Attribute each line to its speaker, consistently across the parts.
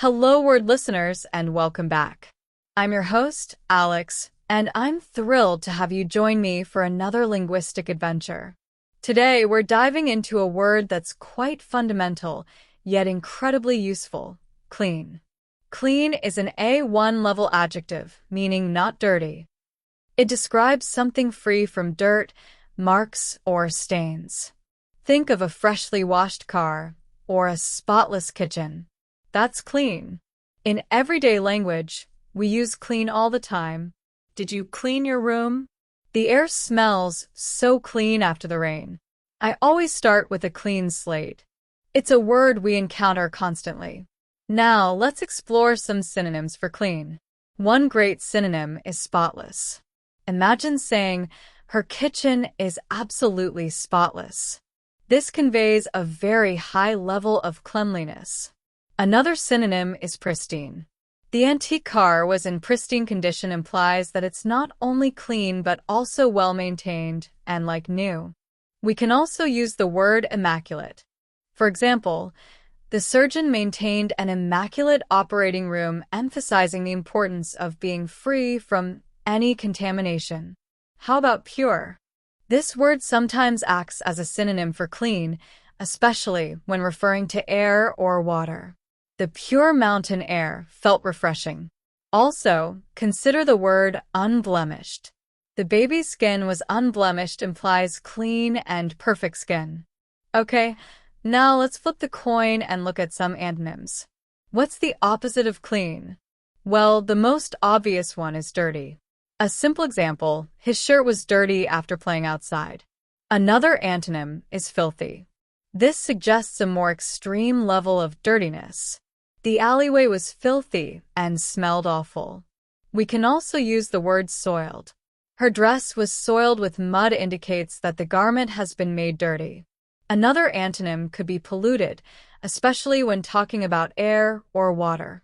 Speaker 1: Hello, word listeners, and welcome back. I'm your host, Alex, and I'm thrilled to have you join me for another linguistic adventure. Today, we're diving into a word that's quite fundamental, yet incredibly useful: clean. Clean is an A1 level adjective, meaning not dirty. It describes something free from dirt, marks, or stains. Think of a freshly washed car or a spotless kitchen. That's clean. In everyday language, we use clean all the time. Did you clean your room? The air smells so clean after the rain. I always start with a clean slate. It's a word we encounter constantly. Now, let's explore some synonyms for clean. One great synonym is spotless. Imagine saying, "Her kitchen is absolutely spotless." This conveys a very high level of cleanliness. Another synonym is pristine. The antique car was in pristine condition implies that it's not only clean but also well-maintained and like new. We can also use the word immaculate. For example, the surgeon maintained an immaculate operating room, emphasizing the importance of being free from any contamination. How about pure? This word sometimes acts as a synonym for clean, especially when referring to air or water. The pure mountain air felt refreshing. Also, consider the word unblemished. The baby's skin was unblemished implies clean and perfect skin. Okay, now let's flip the coin and look at some antonyms. What's the opposite of clean? Well, the most obvious one is dirty. A simple example, his shirt was dirty after playing outside. Another antonym is filthy. This suggests a more extreme level of dirtiness. The alleyway was filthy and smelled awful. We can also use the word soiled. Her dress was soiled with mud indicates that the garment has been made dirty. Another antonym could be polluted, especially when talking about air or water.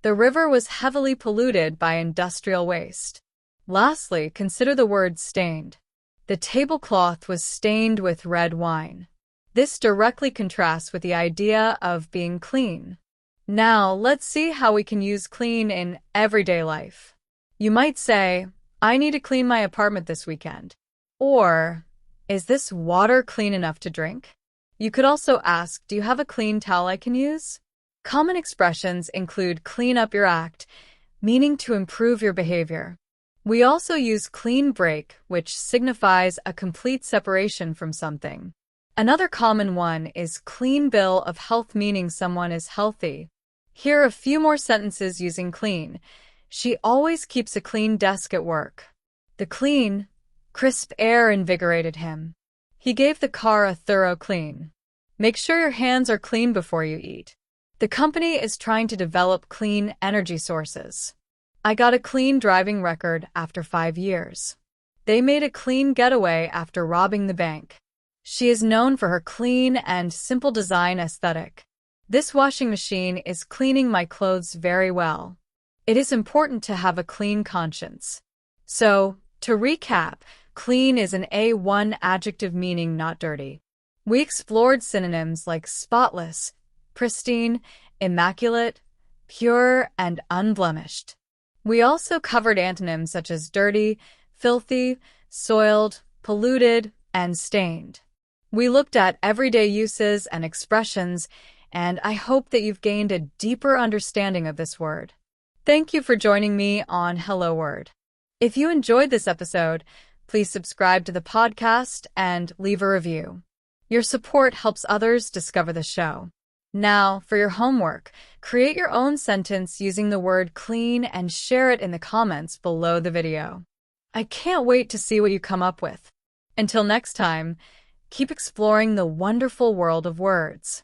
Speaker 1: The river was heavily polluted by industrial waste. Lastly, consider the word stained. The tablecloth was stained with red wine. This directly contrasts with the idea of being clean. Now, let's see how we can use clean in everyday life. You might say, "I need to clean my apartment this weekend." Or, "Is this water clean enough to drink?" You could also ask, "Do you have a clean towel I can use?" Common expressions include clean up your act, meaning to improve your behavior. We also use clean break, which signifies a complete separation from something. Another common one is clean bill of health, meaning someone is healthy. Here are a few more sentences using clean. She always keeps a clean desk at work. The clean, crisp air invigorated him. He gave the car a thorough clean. Make sure your hands are clean before you eat. The company is trying to develop clean energy sources. I got a clean driving record after 5 years. They made a clean getaway after robbing the bank. She is known for her clean and simple design aesthetic. This washing machine is cleaning my clothes very well. It is important to have a clean conscience. So, to recap, clean is an A1 adjective meaning not dirty. We explored synonyms like spotless, pristine, immaculate, pure, and unblemished. We also covered antonyms such as dirty, filthy, soiled, polluted, and stained. We looked at everyday uses and expressions, and I hope that you've gained a deeper understanding of this word. Thank you for joining me on Hello Word. If you enjoyed this episode, please subscribe to the podcast and leave a review. Your support helps others discover the show. Now, for your homework, create your own sentence using the word clean and share it in the comments below the video. I can't wait to see what you come up with. Until next time, keep exploring the wonderful world of words.